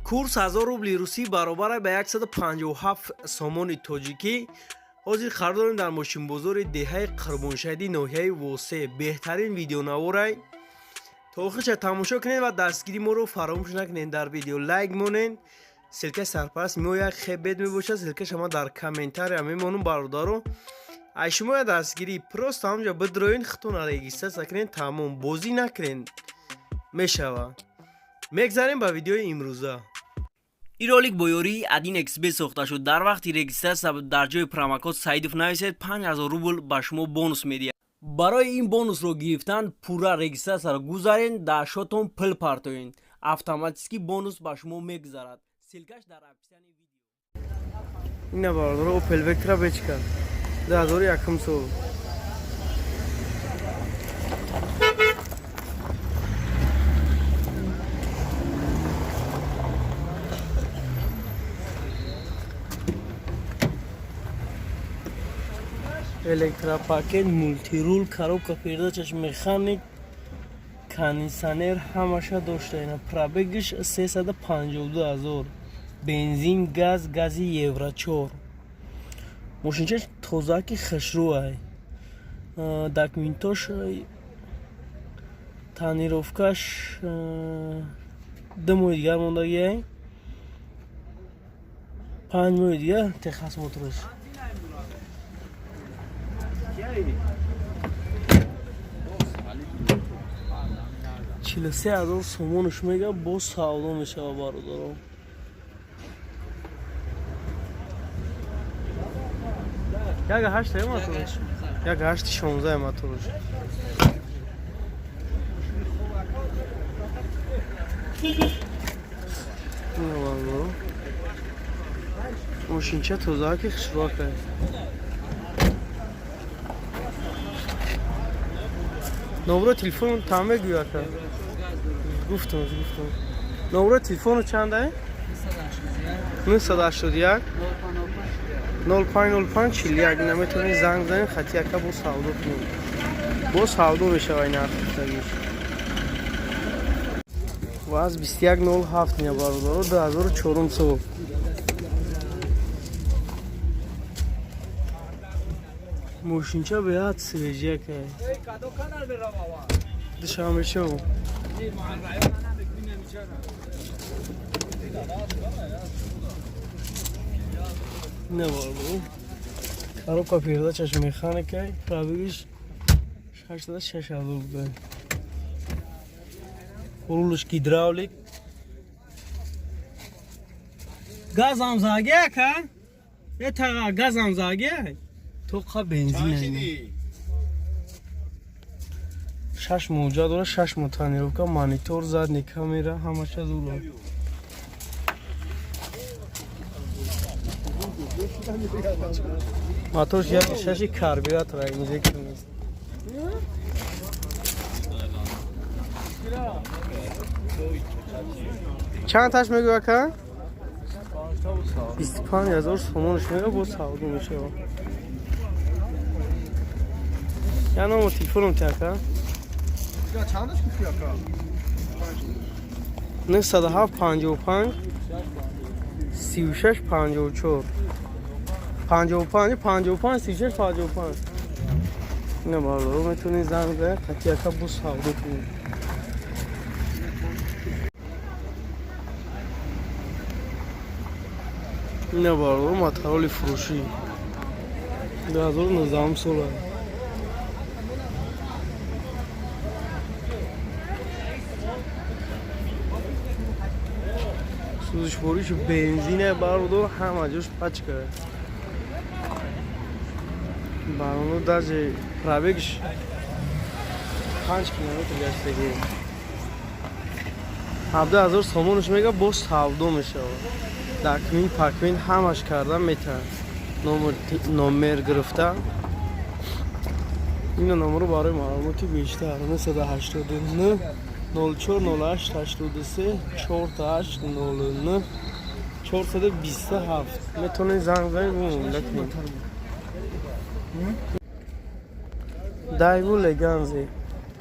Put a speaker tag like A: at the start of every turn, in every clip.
A: курс 1000 рубли русӣ баробар ба 157 сомони тоҷикӣ ҳозир қарор дорем дар мошинбозори деҳаи қурбоншаҳиди ноҳияи восе беҳтарин видеонаворай то охирча тамошо кунед ва дастгири моро фаромӯш накунед. Дар видео лайк монед, силкаи сарпараст мо як хебед мебошад, силкаи шумо дар комментария мемонум бародаро. ай шумо я дастгирӣ просто ҳамҷа бидроин хутона регистрация кунед, тамом бозӣ накунед мешавад. мегзарем ба видеои имрӯза. این رولик با یاری ادین XB ساخته شد. در وقتی رجیستر در جای پروموکد سعیدوف نویسید 5000 روبل به شما بونوس میده. برای این بونوس رو گرفتن پورا رجیستر رو گذارین در شاتون پل پرتوین، اتوماتیکی بونوس به شما میگذارد. سیلکش در اپشن ویدیو. اینا باردار اوپل وکترا بچکن 2001 электропакет, мультирул, коробка передачаш, механик, кондиционер ҳамаша дошта. Ина пробегиш 352000. Бензин, газ, гази евро 4. Мошинчаш тозаки хушрӯай. Документош тонировкаш 2 моҳи дигар мондагиай. 5 моҳи дигар техас мотораш. 43000 сомонаш мега боз савдо мешава бародаро. Як 8 мотораш, як 816 мотораш. Мошинча тозаки хушрока. номер телефон там мегӯ ака. гуфтам. номер телефону чанда? 981 0505 41. наметавонед занг занед хати ака бо савдо кунед. бо савдо мешава ин артистагиш. ваз 2107 ня бародаро 2400. мошинча беҳад свежака. душанбе шо не барбо коробка передачаш механикай, пробегиш 86000 буда. рулш гидравлик. газам заге ка? это газам заге? توقع بنزین اینه 6 موجا داره، 6 متنیروکا، مانیتور، زدنی کامیرا همه چیز داره. موتورش یک شاشی کربیراتور اینجا کنید. چند تاش میگه که 25000 سومونش میگه با سعودی میشه. یا نمو تلفونم تاکا چندش گفتی اکا 955 36 54 55 36 55. نه بالا میتونی زنگ بزنی خطی اکا بو سعودی کنی. نه بالا ماترولی فروشی 2019 سال. سوزشوریش بنزینه برادر همه جاش پچکه. برانو داده پرابگش 5 کیلومتر گشتگی. 17000 سومونش میگه باز سعودو میشه. داکمین پاکمین همش کردم میتونه. نمر گرفته. این نمر رو برای معلوماتی بیشتر 989 04 08 83 48 09 427. میتونید زنگ بزنید. دایو لگانزی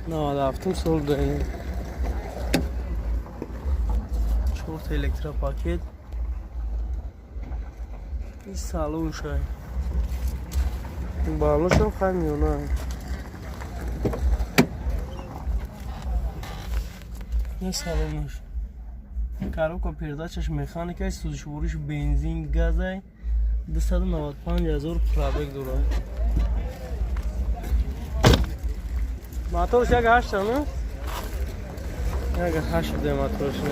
A: 97 سال داریم. تا الکترا پاکت این سالون شای این بالوش هم خیلی میونه این سالونش коробка передачаш механика сузишвориш бензин газай 295,000 пробег дорад моторш як 8 ана як 8 де моторш не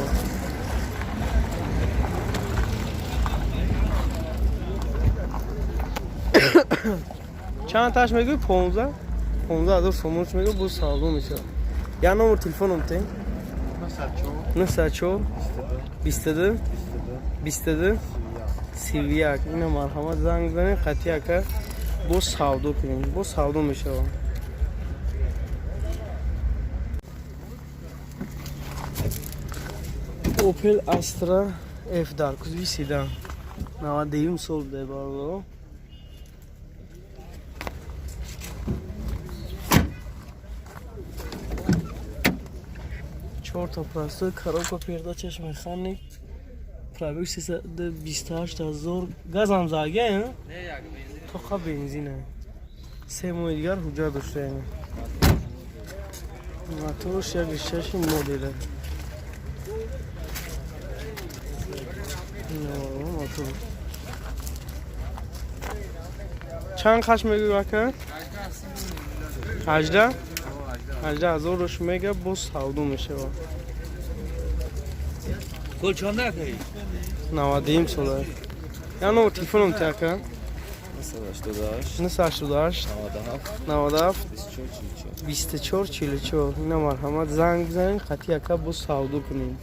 A: чанд таш мегӯй 15,000 сомонш мегӯй бо савдо мешавад як номер телефоном те 94 22 22 31 اینا مرحمت زنگ بزنید خطی اکر با سودو کنیم با سودو میشه اوپل استرا اف دار کوزوی سیدان 92 سال ده باردو چهار تا پلاستیک коробка передачаш механик пробег 328,000 газ هم زاگه نه تو خواه بنزینه 3 ماه دیگر حجا داشته اینه موتورش یک 6 مدله موتور چند خش میگوی وکر؟ 18 18,000 روش میگه با سودو میشه
B: کل چند دقیقه؟
A: 90 ساله یا نو تلفنم تاکه 988 97 24 44 اینا مرحمت زنگ بزنین خطی اکا با سودو کنین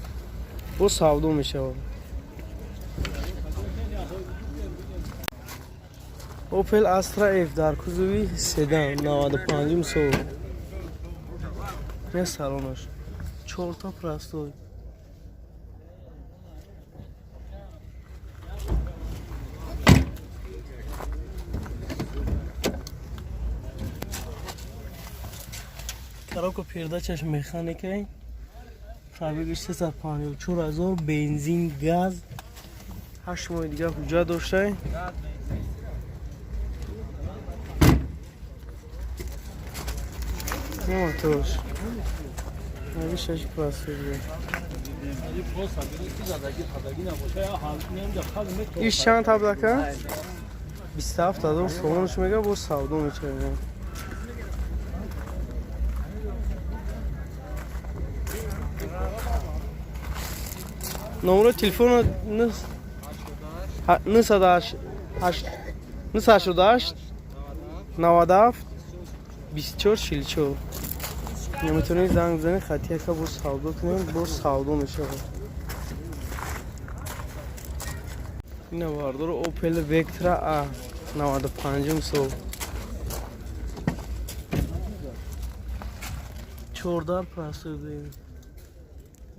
A: با سودو میشه اوپل استرا اف در کوزوی سیدان 95 سال نه سالونش 4 تا پلاستیک коробка передачаш механика пробег 354,000 бензин газ 8 мاه دیگه حجا داشته موتورش نمیشه پلاستیک ایش چند تبلکه 27,000 سومونش میگه با سودو میشه نمره تلفن 988 97 24 44 نمیتونید زنگ بزنید خطی که با سودو کنید با سودو میشه این واردور اوپل وکترا ا 95 سال 14 پلاستیک این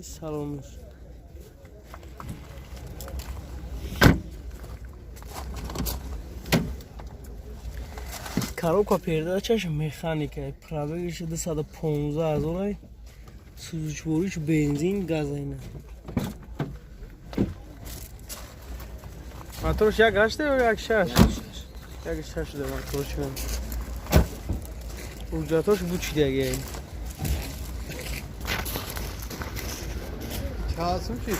A: سالونش коробка передачаш механика пробегиш 215,000 сузишвориш бензин газайна моторш як 8 ё як 6 як 6 да моторш уҷатош бучидага часум чи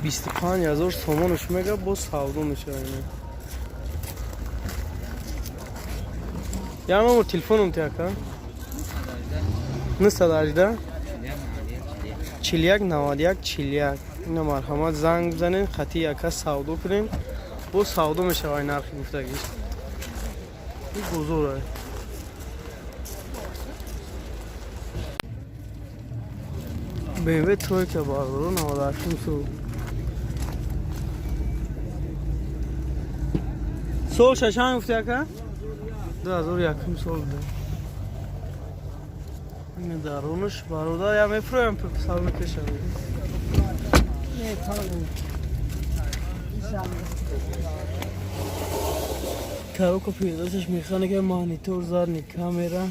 A: 25,000 сомонш мега бо савдо мешавад یا نمبر تلفنم تاکه 918 41 91 41 اینا مرحمت زنگ بزنین خطی یکا سودو کنین با سودو میشه وای نرخی گفتگی این بزرگه BMW توی که باردارو 98 سو سول ششان گفتی که 2001 سال ده این درونش برادر یا میفرویم سال پیش نه تمام коробка передачаш механика монитор задний камера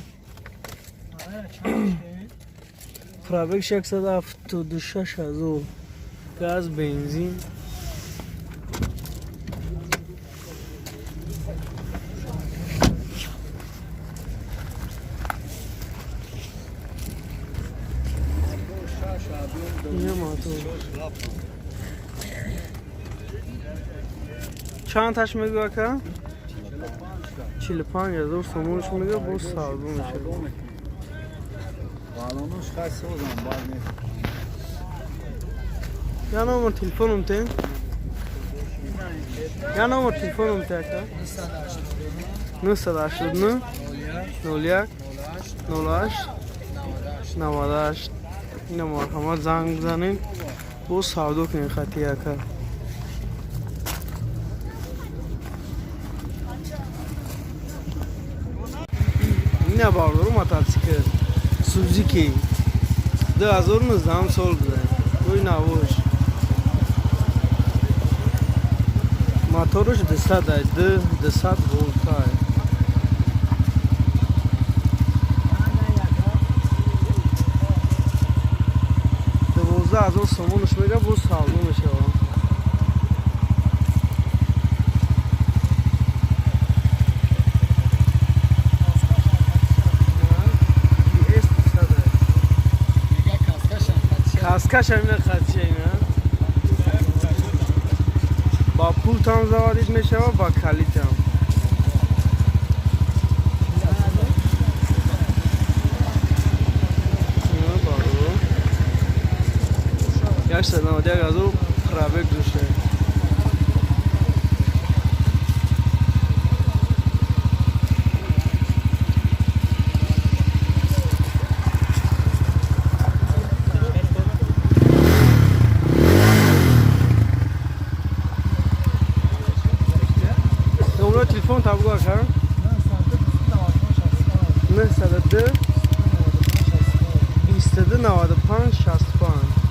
A: пробег 676,000 گاز بنزین اینه موتور چند تاش میگه اکا؟ 45,000 سومونش میگه با سالو میشه
B: بالونش خاصه بودم باید
A: یا نمبر تلفنم ته؟ یا نمبر تلفنم ته اکا؟ 989 01 08 98 این مرحمت زنگ بزنین با سودو کنین خطی اکا اینه باردارو موتورسیکل سوزوکی 2019 سال بوده روی نوش موتورش 200 ولتای 12,000 سومونش میگه با سالو میشه کاسکش همینه خدشه اینه با پول هم زوادید میشه و با کلیت هم اینه بارو 891,000 خرابک دوشه تلفن تابگو اکا 902 22 95 65